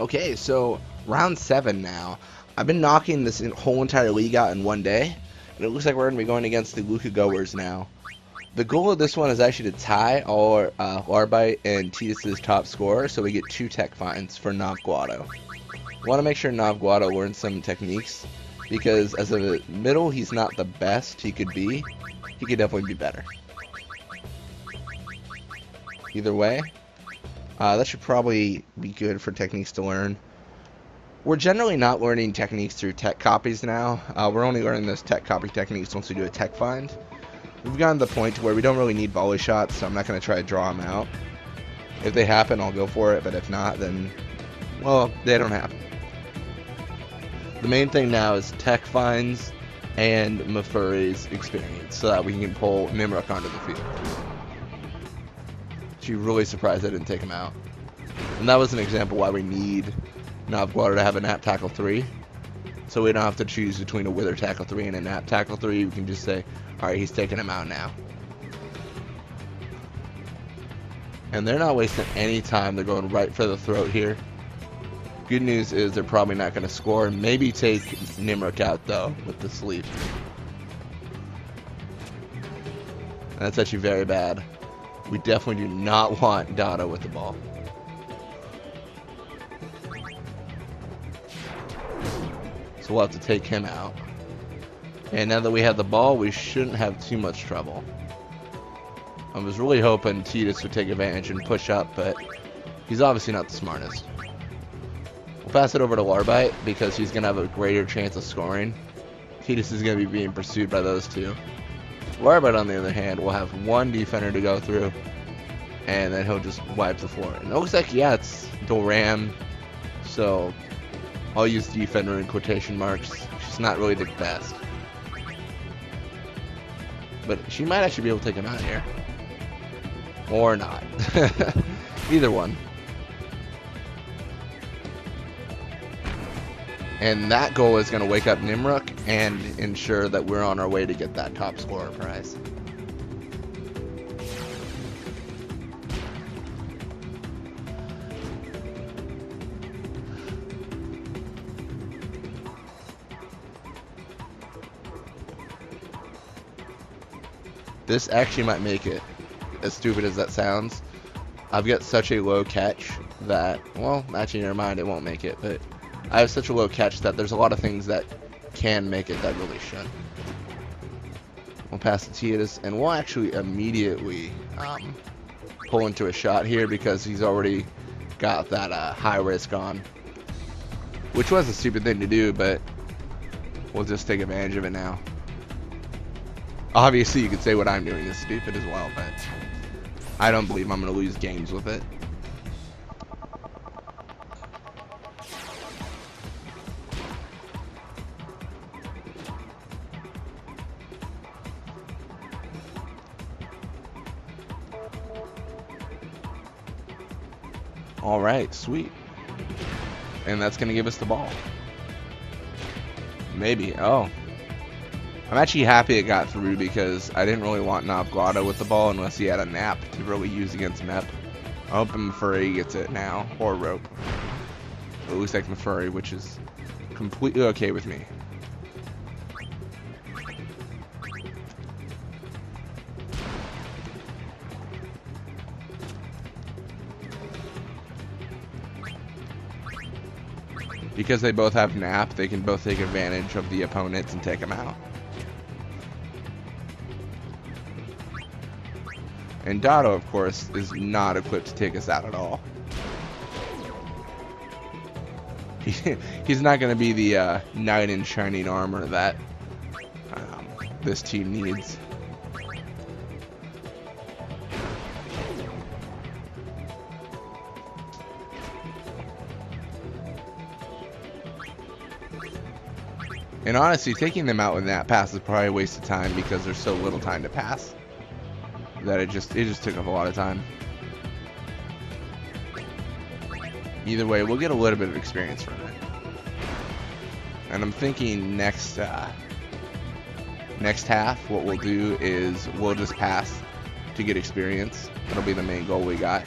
Okay, so round 7 now. I've been knocking this whole entire league out in one day, and it looks like we're going to be going against the Luca Goers now. The goal of this one is actually to tie all Arbite and Titus's top scorer, so we get 2 tech finds for Navguado. Want to make sure Navguado learns some techniques, because as a middle, he's not the best he could be. He could definitely be better. Either way, that should probably be good for techniques to learn. We're generally not learning techniques through tech copies now. We're only learning those tech copy techniques once we do a tech find. We've gotten to the point to where we don't really need volley shots, so I'm not going to try to draw them out. If they happen, I'll go for it, but if not, then, well, they don't happen. The main thing now is tech finds and Mafuri's experience, so that we can pull Nimruk onto the field. She's really surprised I didn't take him out. And that was an example why we need Navguado to have a nap tackle 3. So we don't have to choose between a wither tackle 3 and a nap tackle 3. We can just say, alright, he's taking him out now. And they're not wasting any time. They're going right for the throat here. Good news is they're probably not going to score. Maybe take Nimruk out, though, with the sleep. And that's actually very bad. We definitely do not want Dada with the ball. So we'll have to take him out. And now that we have the ball, we shouldn't have too much trouble. I was really hoping Titus would take advantage and push up, but he's obviously not the smartest. We'll pass it over to Larbite because he's going to have a greater chance of scoring. Titus is going to be being pursued by those two. Larbite, on the other hand, will have one defender to go through, and then he'll just wipe the floor. And it looks like, yeah, it's Doram, so I'll use defender in quotation marks. She's not really the best. But she might actually be able to take him out here. Or not. Either one. And that goal is going to wake up Nimruk and ensure that we're on our way to get that top scorer prize. This actually might make it, as stupid as that sounds. I've got such a low catch that, well, actually never mind, it won't make it, but I have such a low catch that there's a lot of things that can make it that really shouldn't. We'll pass the Titus, and we'll actually immediately pull into a shot here because he's already got that high risk on. Which was a stupid thing to do, but we'll just take advantage of it now. Obviously, you could say what I'm doing is stupid as well, but I don't believe I'm going to lose games with it. Alright, sweet. And that's going to give us the ball. Maybe. Oh. I'm actually happy it got through because I didn't really want Navguado with the ball unless he had a nap to really use against Mep. I hope Mafuri gets it now, or rope. It looks like Mafuri, which is completely okay with me. Because they both have nap, they can both take advantage of the opponents and take them out. And Dado, of course, is not equipped to take us out at all. He's not going to be the knight in shining armor that this team needs. And honestly, taking them out with that pass is probably a waste of time because there's so little time to pass that it just took up a lot of time. Either way, we'll get a little bit of experience from it. And I'm thinking next half, what we'll do is we'll just pass to get experience. That'll be the main goal we got.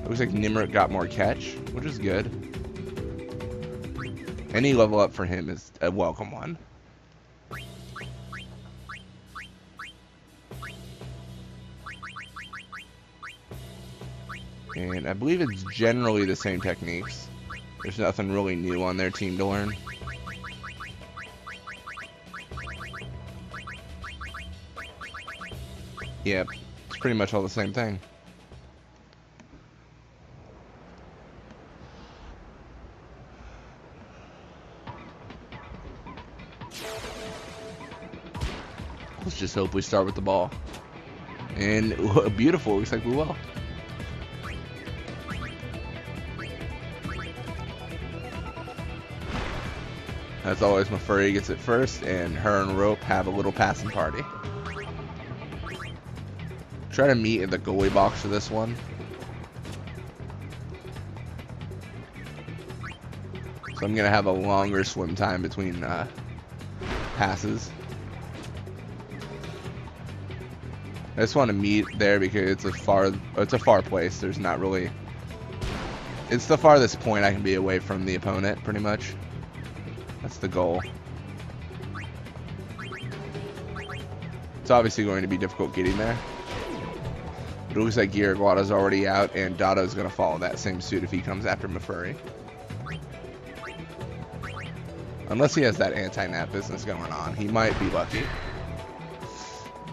Looks like Nimrit got more catch, which is good. Any level up for him is a welcome one. And I believe it's generally the same techniques. There's nothing really new on their team to learn. Yep, it's pretty much all the same thing. Let's just hope we start with the ball. And beautiful, looks like we will. As always, Mafurry gets it first, and her and Rope have a little passing party. Try to meet in the goalie box for this one. So I'm going to have a longer swim time between passes. I just want to meet there because it's a far place. There's not really... It's the farthest point I can be away from the opponent, pretty much. That's the goal. It's obviously going to be difficult getting there. But it looks like Giraguada's already out, and Dotto's going to follow that same suit if he comes after Mafurry. Unless he has that anti-nap business going on. He might be lucky.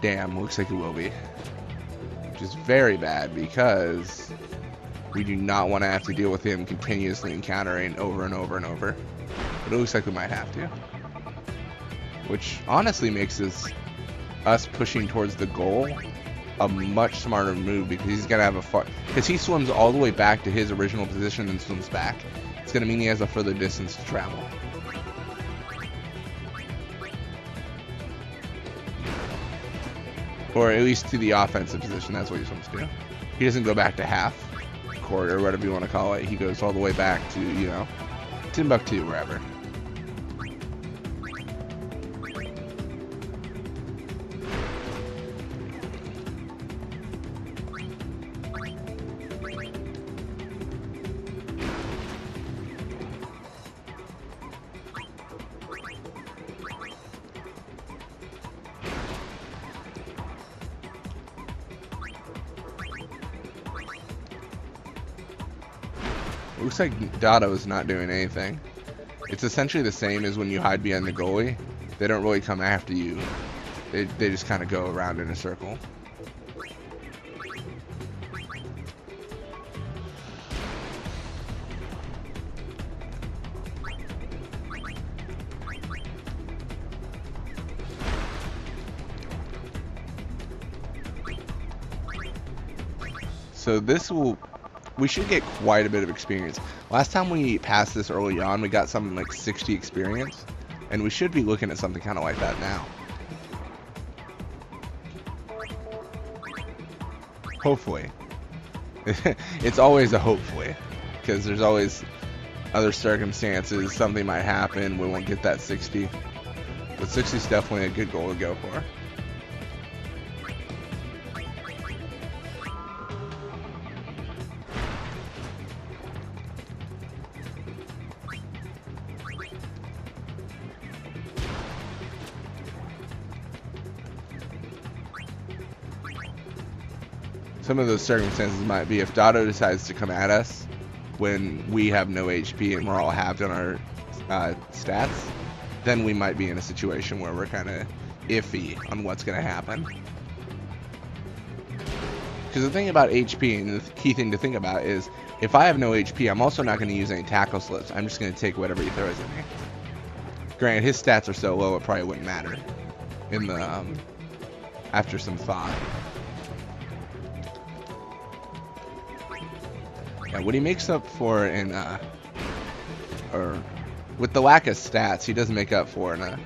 Damn, looks like he will be. Which is very bad because we do not want to have to deal with him continuously encountering over and over and over. But it looks like we might have to. Which honestly makes us pushing towards the goal a much smarter move because he's going to have a far... Because he swims all the way back to his original position and swims back. It's going to mean he has a further distance to travel. Or at least to the offensive position, that's what he swims to. He doesn't go back to half court or whatever you want to call it. He goes all the way back to, you know, Timbuktu, wherever. Looks like Dotto is not doing anything. It's essentially the same as when you hide behind the goalie. They don't really come after you. They just kind of go around in a circle. So this will... We should get quite a bit of experience. Last time we passed this early on, we got something like 60 experience. And we should be looking at something kind of like that now. Hopefully. It's always a hopefully. Because there's always other circumstances. Something might happen. We won't get that 60. But 60 is definitely a good goal to go for. Some of those circumstances might be if Dotto decides to come at us when we have no HP and we're all halved on our stats, then we might be in a situation where we're kind of iffy on what's going to happen. Because the thing about HP, and the key thing to think about is, if I have no HP, I'm also not going to use any tackle slips. I'm just going to take whatever he throws at me. Granted, his stats are so low it probably wouldn't matter in the after some thought. Yeah, what he makes up for in, or with the lack of stats, he doesn't make up for in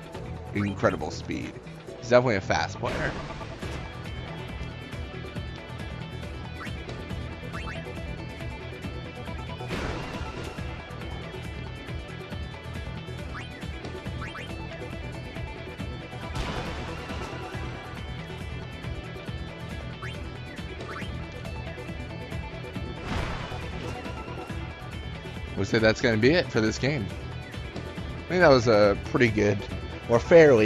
incredible speed. He's definitely a fast player. We'll say that's going to be it for this game. I think that was a pretty good, or fairly